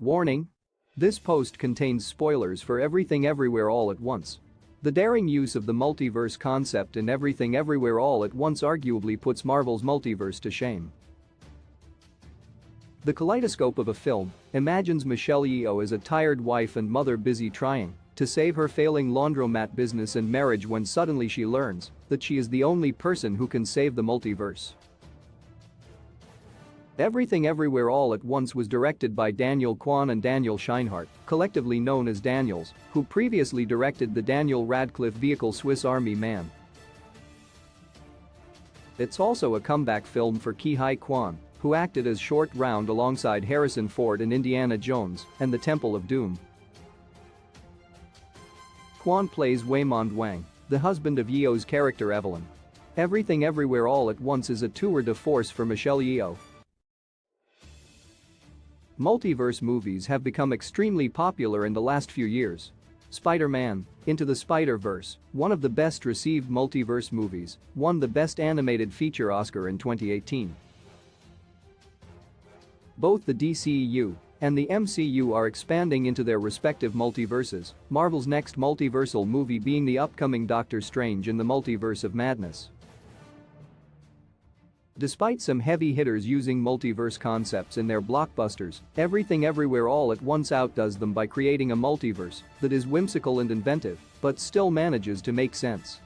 Warning: this post contains spoilers for Everything Everywhere All at Once. The daring use of the multiverse concept in Everything Everywhere All at Once arguably puts Marvel's multiverse to shame. The kaleidoscope of a film imagines Michelle Yeoh as a tired wife and mother busy trying to save her failing laundromat business and marriage when suddenly she learns that she is the only person who can save the multiverse. Everything Everywhere All at Once was directed by Daniel Kwan and Daniel Scheinhardt, collectively known as Daniels, who previously directed the Daniel Radcliffe vehicle Swiss Army Man. It's also a comeback film for Ke-Huy Quan, who acted as Short Round alongside Harrison Ford in Indiana Jones and the Temple of Doom. Quan plays Waymond Wang, the husband of Yeoh's character Evelyn. Everything Everywhere All at Once is a tour de force for Michelle Yeoh. Multiverse movies have become extremely popular in the last few years. Spider-Man: Into the Spider-Verse, one of the best-received multiverse movies, won the Best Animated Feature Oscar in 2018. Both the DCEU and the MCU are expanding into their respective multiverses, Marvel's next multiversal movie being the upcoming Doctor Strange in the Multiverse of Madness. Despite some heavy hitters using multiverse concepts in their blockbusters, Everything Everywhere All at Once outdoes them by creating a multiverse that is whimsical and inventive, but still manages to make sense.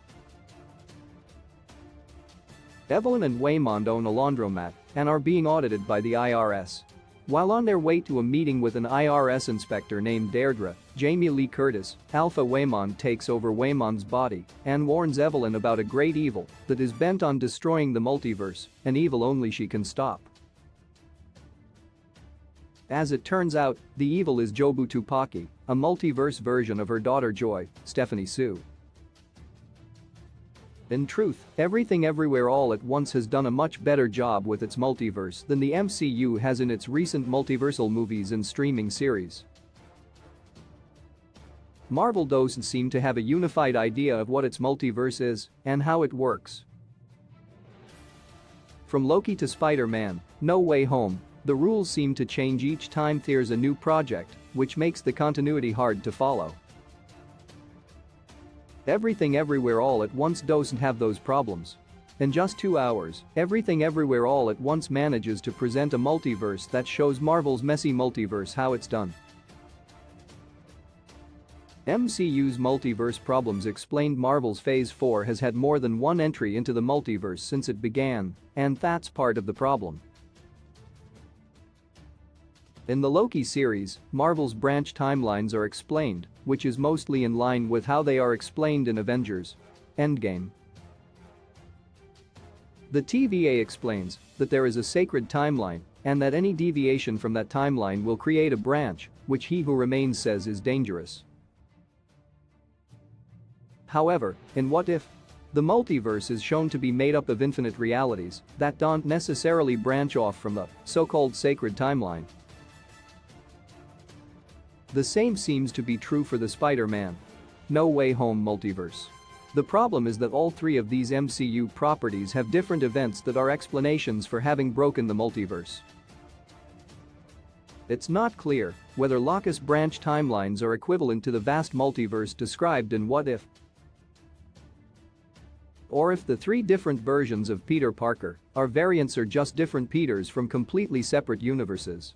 Evelyn and Waymond own a laundromat and are being audited by the IRS. While on their way to a meeting with an IRS inspector named Deirdre, Jamie Lee Curtis, Alpha Waymond takes over Waymond's body and warns Evelyn about a great evil that is bent on destroying the multiverse, an evil only she can stop. As it turns out, the evil is Jobu Tupaki, a multiverse version of her daughter Joy, Stephanie Sue. In truth, Everything Everywhere All at Once has done a much better job with its multiverse than the MCU has in its recent multiversal movies and streaming series. Marvel doesn't seem to have a unified idea of what its multiverse is and how it works. From Loki to Spider-Man: No Way Home, the rules seem to change each time there's a new project, which makes the continuity hard to follow. Everything Everywhere All at Once doesn't have those problems. In just 2 hours, Everything Everywhere All at Once manages to present a multiverse that shows Marvel's messy multiverse how it's done. MCU's multiverse problems explained. Marvel's Phase 4 has had more than one entry into the multiverse since it began, and that's part of the problem. In the Loki series, Marvel's branch timelines are explained, which is mostly in line with how they are explained in Avengers: Endgame. The TVA explains that there is a sacred timeline and that any deviation from that timeline will create a branch, which He Who Remains says is dangerous. However, in What If? The multiverse is shown to be made up of infinite realities that don't necessarily branch off from the so-called sacred timeline. The same seems to be true for the Spider-Man: No Way Home multiverse. The problem is that all three of these MCU properties have different events that are explanations for having broken the multiverse. It's not clear whether locus branch timelines are equivalent to the vast multiverse described in What If? Or if the three different versions of Peter Parker are variants or just different Peters from completely separate universes.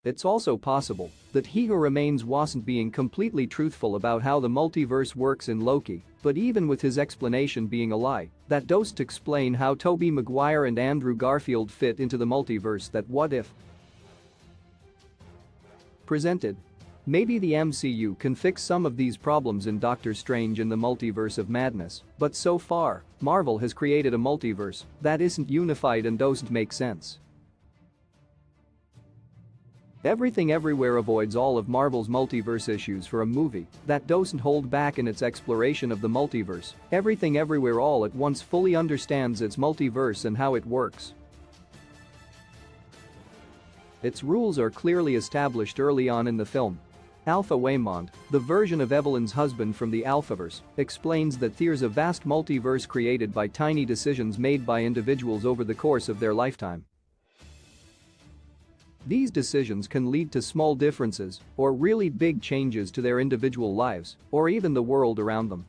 It's also possible that He Who Remains wasn't being completely truthful about how the multiverse works in Loki, but even with his explanation being a lie, that doesn't explain how Tobey Maguire and Andrew Garfield fit into the multiverse that What If? Presented. Maybe the MCU can fix some of these problems in Doctor Strange in the Multiverse of Madness, but so far, Marvel has created a multiverse that isn't unified and doesn't make sense. Everything Everywhere avoids all of Marvel's multiverse issues for a movie that doesn't hold back in its exploration of the multiverse. Everything Everywhere All at Once fully understands its multiverse and how it works. Its rules are clearly established early on in the film. Alpha Waymond, the version of Evelyn's husband from the Alphaverse, explains that there's a vast multiverse created by tiny decisions made by individuals over the course of their lifetime. These decisions can lead to small differences or really big changes to their individual lives or even the world around them.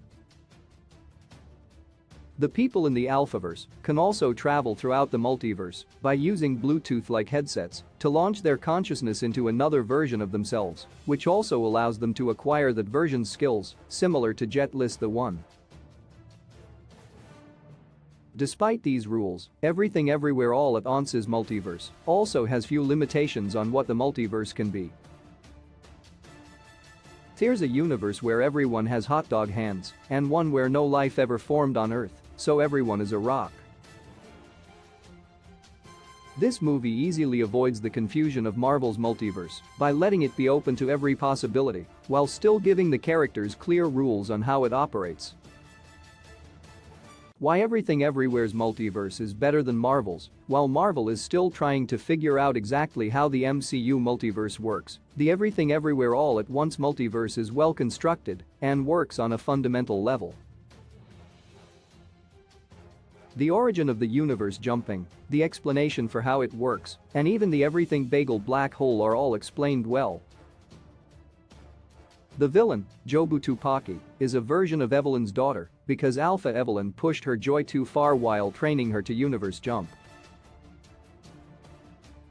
The people in the Alphaverse can also travel throughout the multiverse by using Bluetooth-like headsets to launch their consciousness into another version of themselves, which also allows them to acquire that version's skills, similar to Jet Li the One. Despite these rules, Everything Everywhere All at Once's multiverse also has few limitations on what the multiverse can be. There's a universe where everyone has hot dog hands and one where no life ever formed on Earth, so everyone is a rock. This movie easily avoids the confusion of Marvel's multiverse by letting it be open to every possibility while still giving the characters clear rules on how it operates. Why Everything Everywhere's multiverse is better than Marvel's. While Marvel is still trying to figure out exactly how the MCU multiverse works, the Everything Everywhere All at Once multiverse is well constructed and works on a fundamental level. The origin of the universe jumping, the explanation for how it works, and even the everything bagel black hole are all explained well. The villain, Jobu Tupaki, is a version of Evelyn's daughter because Alpha Evelyn pushed her joy too far while training her to universe jump.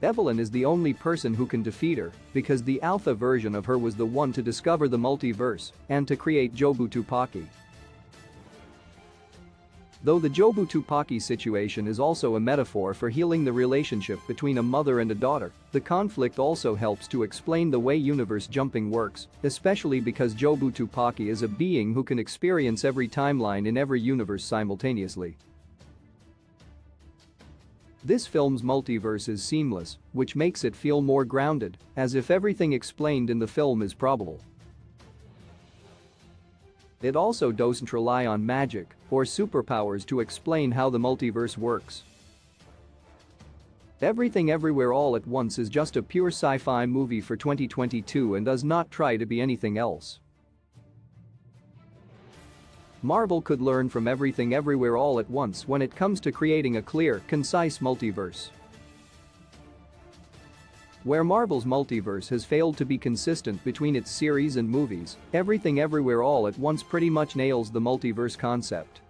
Evelyn is the only person who can defeat her because the Alpha version of her was the one to discover the multiverse and to create Jobu Tupaki. Though the Jobu Tupaki situation is also a metaphor for healing the relationship between a mother and a daughter, the conflict also helps to explain the way universe jumping works, especially because Jobu Tupaki is a being who can experience every timeline in every universe simultaneously. This film's multiverse is seamless, which makes it feel more grounded, as if everything explained in the film is probable. It also doesn't rely on magic or superpowers to explain how the multiverse works. Everything Everywhere All at Once is just a pure sci-fi movie for 2022 and does not try to be anything else. Marvel could learn from Everything Everywhere All at Once when it comes to creating a clear, concise multiverse. Where Marvel's multiverse has failed to be consistent between its series and movies, Everything Everywhere All at Once pretty much nails the multiverse concept.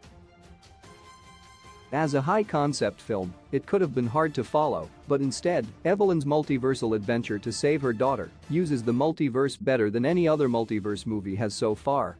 As a high-concept film, it could have been hard to follow, but instead, Evelyn's multiversal adventure to save her daughter uses the multiverse better than any other multiverse movie has so far.